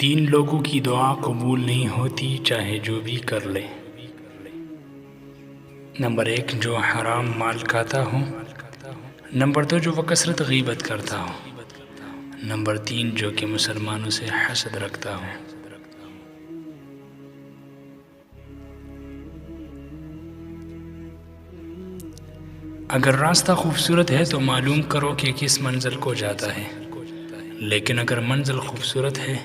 تین لوگوں کی دعا قبول نہیں ہوتی چاہے جو بھی کر لے۔ نمبر 1 جو حرام مال کھاتا ہو۔ نمبر 2 جو بکثرت غیبت کرتا ہو۔ نمبر 3 جو کہ مسلمانوں سے حسد رکھتا ہو۔ اگر راستہ خوبصورت ہے تو معلوم کرو کہ کس منزل کو جاتا ہے، لیکن اگر منزل خوبصورت ہے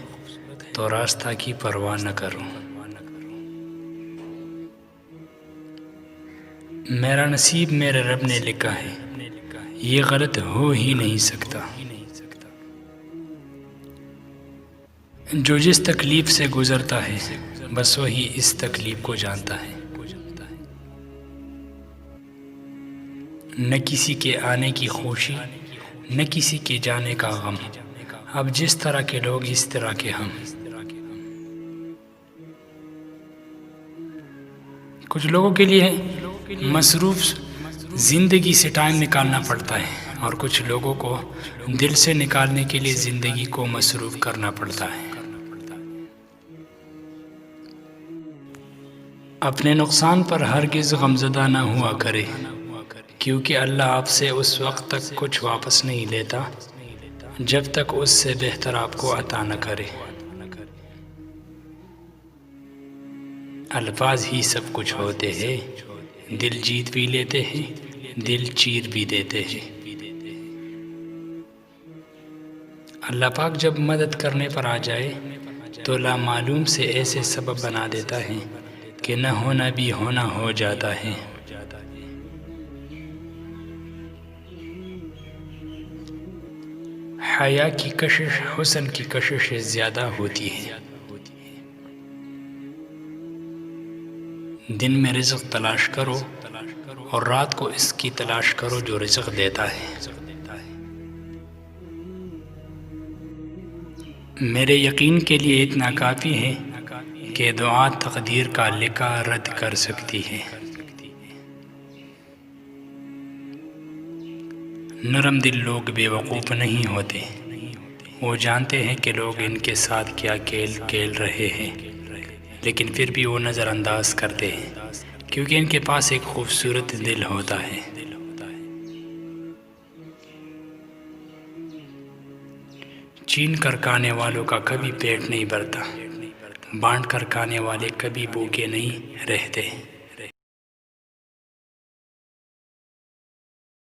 تو راستہ کی پرواہ نہ کرو۔ میرا نصیب میرے رب نے لکھا ہے، یہ غلط ہو ہی نہیں سکتا۔ جو جس تکلیف سے گزرتا ہے بس وہی اس تکلیف کو جانتا ہے۔ نہ کسی کے آنے کی خوشی، نہ کسی کے جانے کا غم، اب جس طرح کے لوگ اس طرح کے ہم۔ کچھ لوگوں کے لیے مصروف زندگی سے ٹائم نکالنا پڑتا ہے، اور کچھ لوگوں کو دل سے نکالنے کے لیے زندگی کو مصروف کرنا پڑتا ہے۔ اپنے نقصان پر ہرگز غمزدہ نہ ہوا کرے، کیونکہ اللہ آپ سے اس وقت تک کچھ واپس نہیں لیتا جب تک اس سے بہتر آپ کو عطا نہ کرے۔ الفاظ ہی سب کچھ ہوتے ہیں، دل جیت بھی لیتے ہیں، دل چیر بھی دیتے ہیں۔ اللہ پاک جب مدد کرنے پر آ جائے تو لامعلوم سے ایسے سبب بنا دیتا ہے کہ نہ ہونا بھی ہونا ہو جاتا ہے۔ حیا کی کشش حسن کی کشش سے زیادہ ہوتی ہے۔ دن میں رزق تلاش کرو اور رات کو اس کی تلاش کرو جو رزق دیتا ہے۔ میرے یقین کے لیے اتنا کافی ہے کہ دعا تقدیر کا لکھا رد کر سکتی ہے۔ نرم دل لوگ بے وقوف نہیں ہوتے، وہ جانتے ہیں کہ لوگ ان کے ساتھ کیا کھیل کھیل رہے ہیں، لیکن پھر بھی وہ نظر انداز کرتے ہیں کیونکہ ان کے پاس ایک خوبصورت دل ہوتا ہے۔ چھین کر کھانے والوں کا کبھی پیٹ نہیں بھرتا، بانٹ کر کھانے والے کبھی بھوکے نہیں رہتے۔